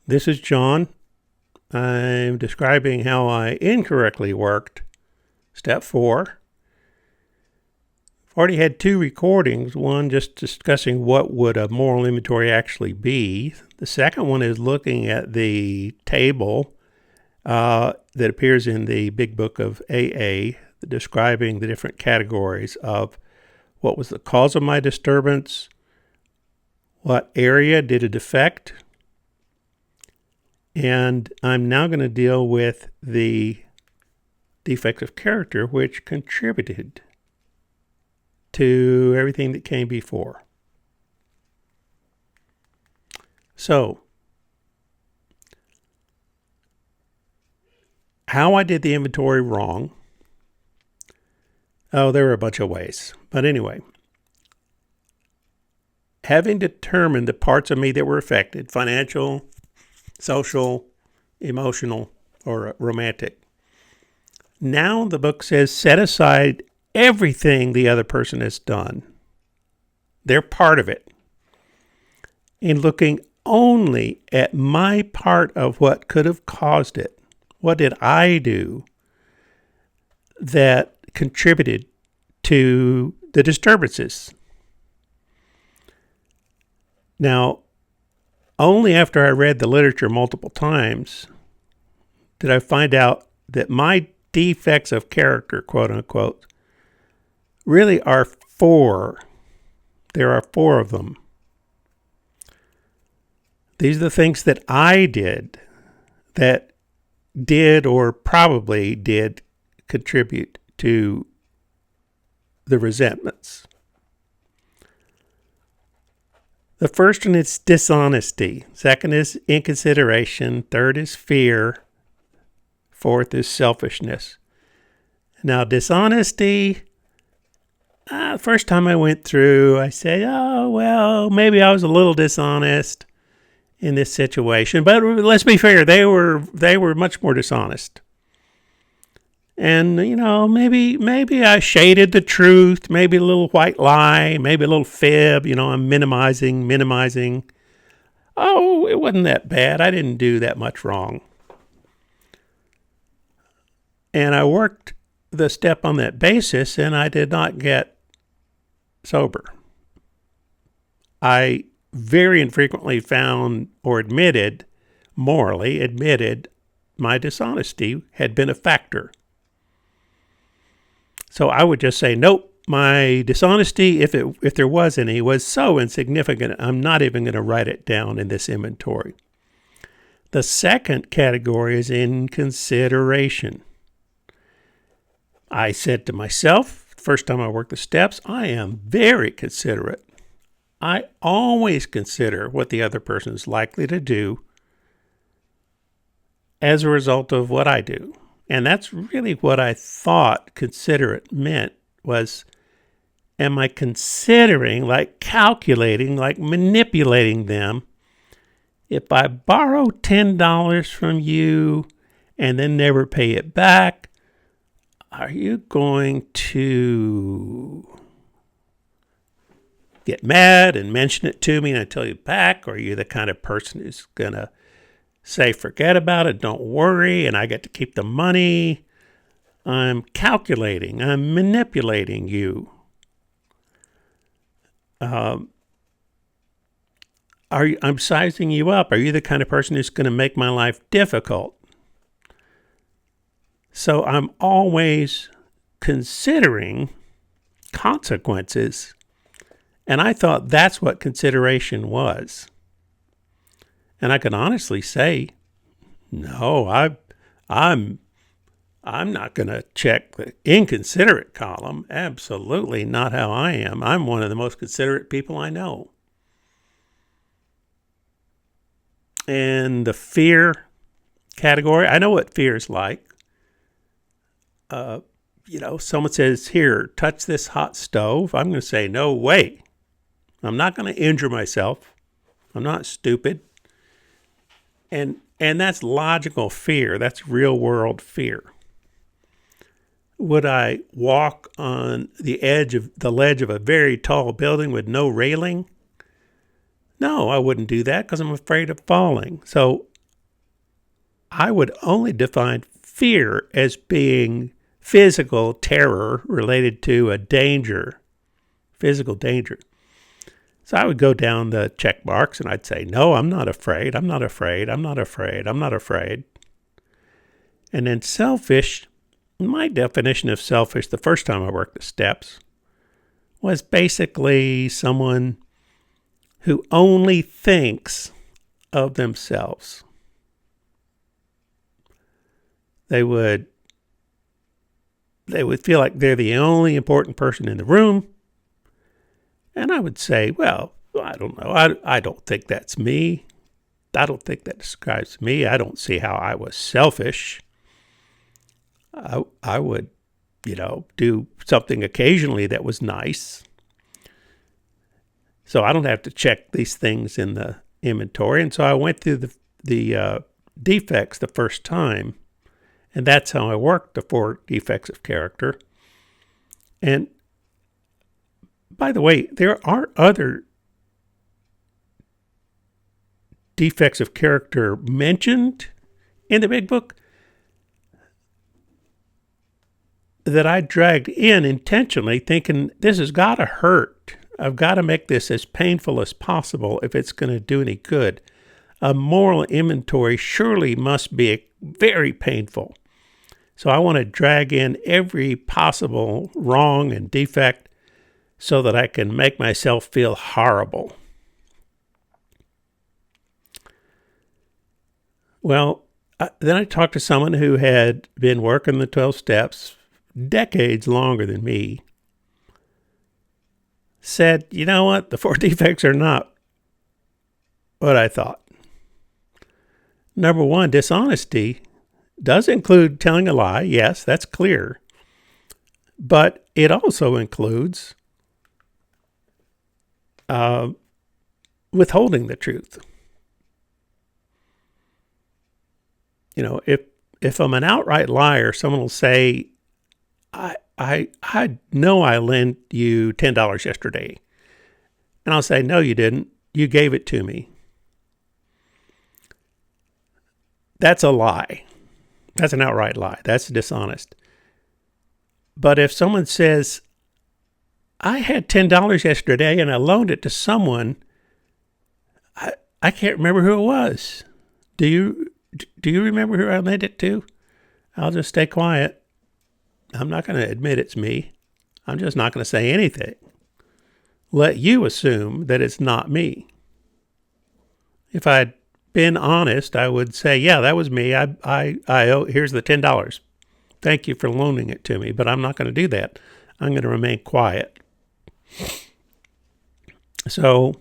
This is John. I'm describing how I incorrectly worked step 4. I've already had 2 recordings, one just discussing what would a moral inventory actually be. The second one is looking at the table that appears in the Big Book of AA, describing the different categories of what was the cause of my disturbance, what area did it affect, and I'm now going to deal with the defects of character which contributed to everything that came before. So, how I did the inventory wrong. Oh, there were a bunch of ways. But anyway, having determined the parts of me that were affected, financial, social, emotional, or romantic. Now the book says set aside everything the other person has done. They're part of it. And looking only at my part of what could have caused it. What did I do that contributed to the disturbances? Now, only after I read the literature multiple times did I find out that my defects of character, quote unquote, really are 4. There are 4 of them. These are the things that I did that did or probably did contribute to the resentments. The first one is dishonesty. Second is inconsideration. Third is fear. Fourth is selfishness. Now, dishonesty, first time I went through, I said, oh, well, maybe I was a little dishonest in this situation. But let's be fair, they were much more dishonest. And, maybe I shaded the truth, maybe a little white lie, maybe a little fib, I'm minimizing. Oh, it wasn't that bad. I didn't do that much wrong. And I worked the step on that basis, and I did not get sober. I very infrequently found or morally admitted, my dishonesty had been a factor. So I would just say, nope, my dishonesty, if there was any, was so insignificant, I'm not even going to write it down in this inventory. The second category is inconsideration. I said to myself, first time I worked the steps, I am very considerate. I always consider what the other person is likely to do as a result of what I do. And that's really what I thought considerate meant was, am I considering, like calculating, like manipulating them? If I borrow $10 from you and then never pay it back, are you going to get mad and mention it to me and I tell you back? Or are you the kind of person who's going to say, forget about it, don't worry, and I get to keep the money? I'm calculating, I'm manipulating you. I'm sizing you up. Are you the kind of person who's going to make my life difficult? So I'm always considering consequences, and I thought that's what consideration was. And I can honestly say, no, I'm not going to check the inconsiderate column. Absolutely not how I am. I'm one of the most considerate people I know. And the fear category, I know what fear is like. Someone says, here, touch this hot stove. I'm going to say, no way. I'm not going to injure myself. I'm not stupid. And that's logical fear. That's real world fear. Would I walk on the ledge of a very tall building with no railing? No, I wouldn't do that because I'm afraid of falling. So I would only define fear as being physical terror related to a danger, physical danger. So I would go down the check marks and I'd say, no, I'm not afraid. I'm not afraid. I'm not afraid. I'm not afraid. And then selfish, my definition of selfish the first time I worked the steps was basically someone who only thinks of themselves. They would feel like they're the only important person in the room. And I would say, well, I don't know. I don't think that's me. I don't think that describes me. I don't see how I was selfish. I would, do something occasionally that was nice. So I don't have to check these things in the inventory. And so I went through the defects the first time. And that's how I worked the 4 defects of character. And by the way, there are other defects of character mentioned in the big book that I dragged in intentionally, thinking this has got to hurt. I've got to make this as painful as possible if it's going to do any good. A moral inventory surely must be very painful. So I want to drag in every possible wrong and defect so that I can make myself feel horrible. Well, then I talked to someone who had been working the 12 steps decades longer than me. Said, you know what? The 4 defects are not what I thought. Number 1, dishonesty does include telling a lie. Yes, that's clear. But it also includes withholding the truth. If I'm an outright liar, someone will say, I know I lent you $10 yesterday. And I'll say, no, you didn't. You gave it to me. That's a lie. That's an outright lie. That's dishonest. But if someone says, I had $10 yesterday and I loaned it to someone, I can't remember who it was. Do you remember who I lent it to? I'll just stay quiet. I'm not going to admit it's me. I'm just not going to say anything. Let you assume that it's not me. If I'd been honest, I would say, yeah, that was me. I owe, here's the $10. Thank you for loaning it to me, but I'm not going to do that. I'm going to remain quiet. So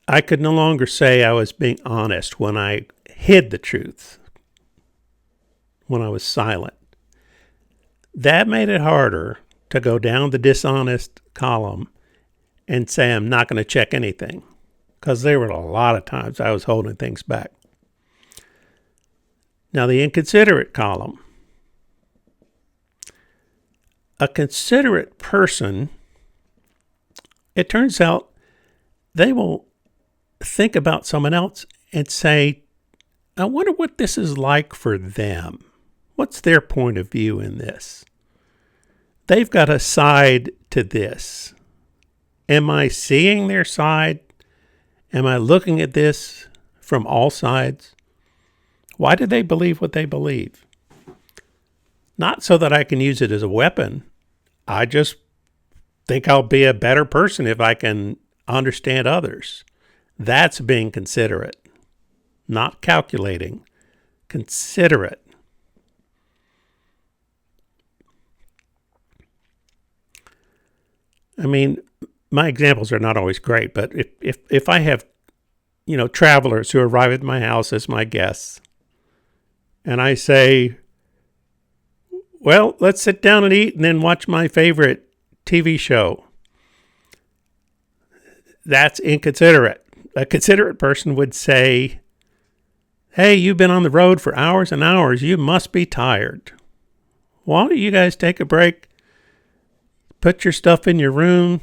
I could no longer say I was being honest when I hid the truth, when I was silent. That made it harder to go down the dishonest column and say I'm not going to check anything, because there were a lot of times I was holding things back. Now, the inconsiderate column. A considerate person, it turns out they will think about someone else and say, I wonder what this is like for them. What's their point of view in this? They've got a side to this. Am I seeing their side? Am I looking at this from all sides? Why do they believe what they believe? Not so that I can use it as a weapon. I just think I'll be a better person if I can understand others. That's being considerate, not calculating, considerate. I mean, my examples are not always great, but if I have, travelers who arrive at my house as my guests, and I say, well, let's sit down and eat and then watch my favorite TV show. That's inconsiderate. A considerate person would say, hey, you've been on the road for hours and hours. You must be tired. Why don't you guys take a break? Put your stuff in your room.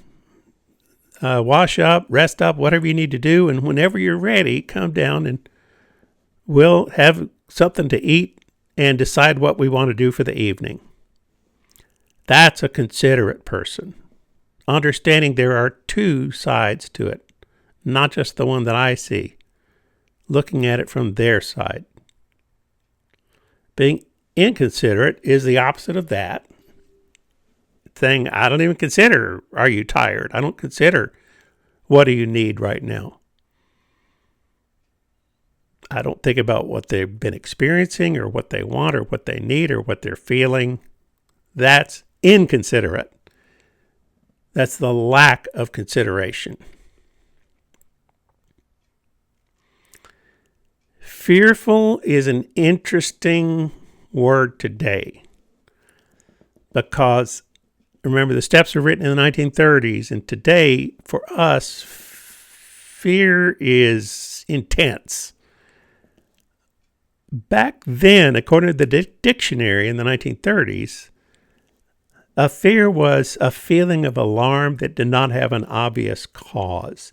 wash up, rest up, whatever you need to do. And whenever you're ready, come down and we'll have something to eat and decide what we want to do for the evening. That's a considerate person. Understanding there are two sides to it, not just the one that I see. Looking at it from their side. Being inconsiderate is the opposite of that. Saying, I don't even consider, are you tired? I don't consider, what do you need right now? I don't think about what they've been experiencing or what they want or what they need or what they're feeling. That's inconsiderate. That's the lack of consideration. Fearful is an interesting word today because, remember, the steps were written in the 1930s, and today, for us, fear is intense. Back then, according to the dictionary in the 1930s, a fear was a feeling of alarm that did not have an obvious cause.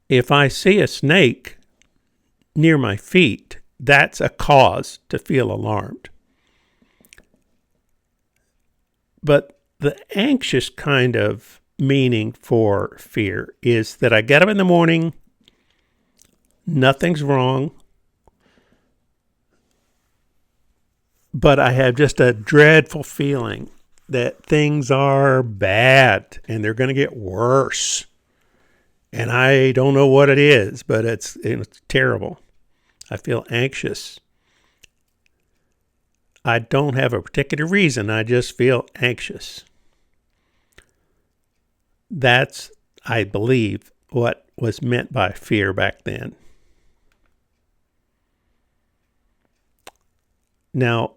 If I see a snake near my feet, that's a cause to feel alarmed. But the anxious kind of meaning for fear is that I get up in the morning, nothing's wrong, but I have just a dreadful feeling that things are bad and they're going to get worse. And I don't know what it is, but it's terrible. I feel anxious. I don't have a particular reason. I just feel anxious. That's, I believe, what was meant by fear back then. Now,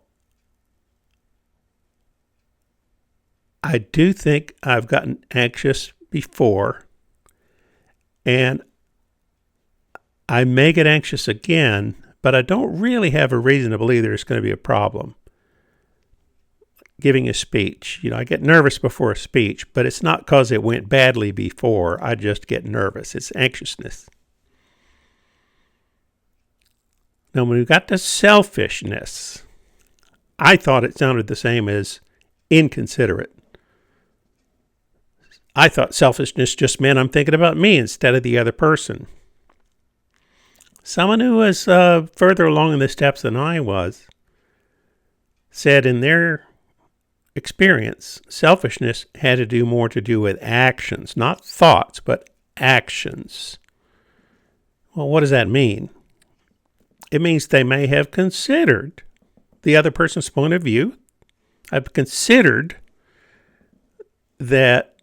I do think I've gotten anxious before, and I may get anxious again, but I don't really have a reason to believe there's going to be a problem. Giving a speech, I get nervous before a speech, but it's not because it went badly before. I just get nervous. It's anxiousness. Now, when we got to selfishness, I thought it sounded the same as inconsiderate. I thought selfishness just meant I'm thinking about me instead of the other person. Someone who was further along in the steps than I was said in their experience, selfishness had to do with actions, not thoughts, but actions. Well, what does that mean? It means they may have considered the other person's point of view. I've considered that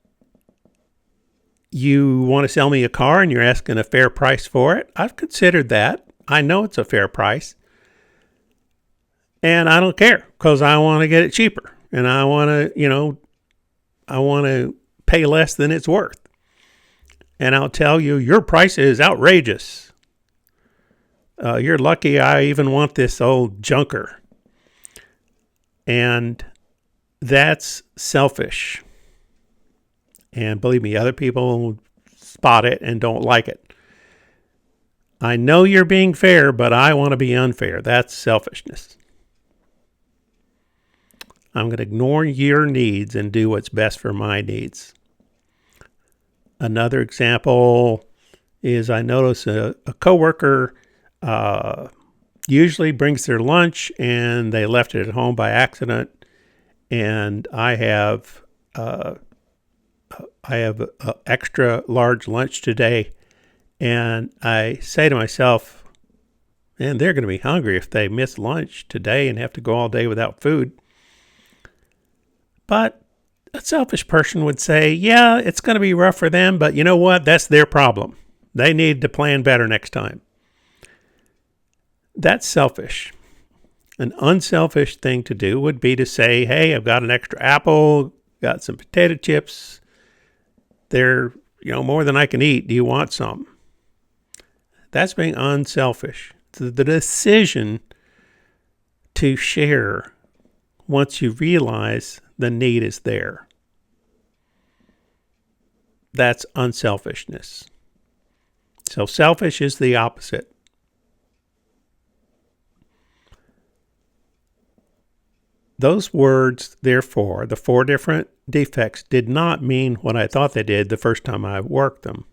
you want to sell me a car and you're asking a fair price for it. I've considered that. I know it's a fair price. And I don't care because I want to get it cheaper. And I want to pay less than it's worth. And I'll tell you, your price is outrageous. You're lucky I even want this old junker. And that's selfish. And believe me, other people spot it and don't like it. I know you're being fair, but I want to be unfair. That's selfishness. I'm going to ignore your needs and do what's best for my needs. Another example is I notice a coworker usually brings their lunch and they left it at home by accident. And I have an extra large lunch today, and I say to myself, man, they're going to be hungry if they miss lunch today and have to go all day without food. But a selfish person would say, yeah, it's going to be rough for them, but you know what? That's their problem. They need to plan better next time. That's selfish. An unselfish thing to do would be to say, hey, I've got an extra apple, got some potato chips. They're, more than I can eat. Do you want some? That's being unselfish. The decision to share once you realize the need is there. that's unselfishness. So selfish is the opposite. Those words, therefore, the 4 different defects, did not mean what I thought they did the first time I worked them.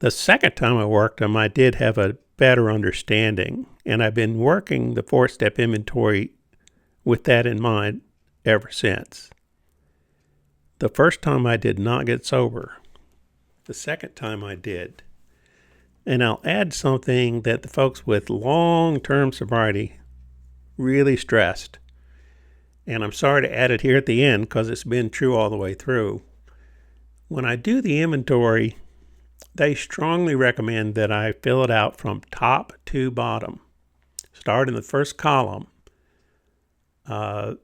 The second time I worked them, I did have a better understanding, and I've been working the 4-step inventory with that in mind ever since. The first time I did not get sober. The second time I did. And I'll add something that the folks with long-term sobriety really stressed. And I'm sorry to add it here at the end because it's been true all the way through. When I do the inventory, they strongly recommend that I fill it out from top to bottom. Start in the first column, writing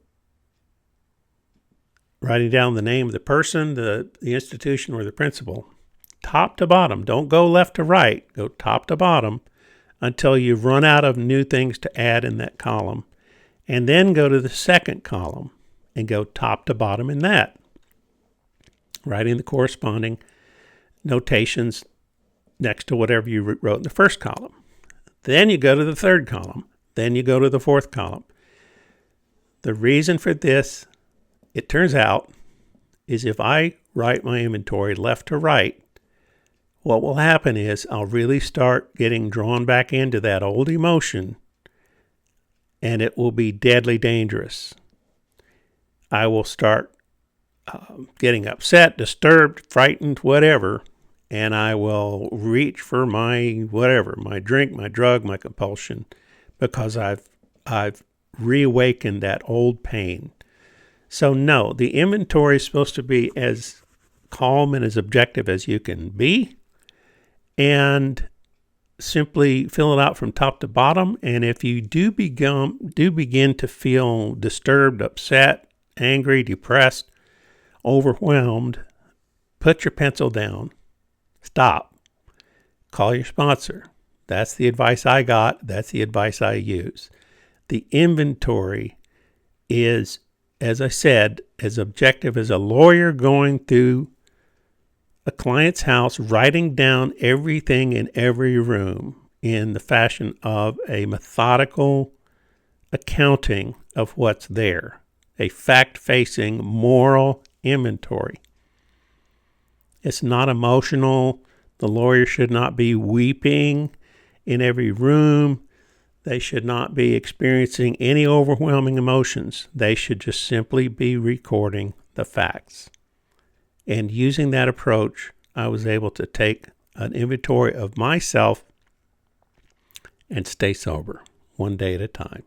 down the name of the person, the institution, or the principal. Top to bottom. Don't go left to right. Go top to bottom until you've run out of new things to add in that column. And then go to the second column and go top to bottom in that. Writing the corresponding notations next to whatever you wrote in the first column. Then you go to the third column. Then you go to the fourth column. The reason for this, it turns out, is if I write my inventory left to right, what will happen is I'll really start getting drawn back into that old emotion, and it will be deadly dangerous. I will start getting upset, disturbed, frightened, whatever, and I will reach for my whatever, my drink, my drug, my compulsion, because I've reawakened that old pain. So no, the inventory is supposed to be as calm and as objective as you can be, and simply fill it out from top to bottom. And if you do begin to feel disturbed, upset, angry, depressed, overwhelmed, put your pencil down, stop, call your sponsor. That's the advice I got. That's the advice I use. The inventory is, as I said, as objective as a lawyer going through a client's house, writing down everything in every room in the fashion of a methodical accounting of what's there, a fact-facing moral inventory. It's not emotional. The lawyer should not be weeping in every room. They should not be experiencing any overwhelming emotions. They should just simply be recording the facts. And using that approach, I was able to take an inventory of myself and stay sober one day at a time.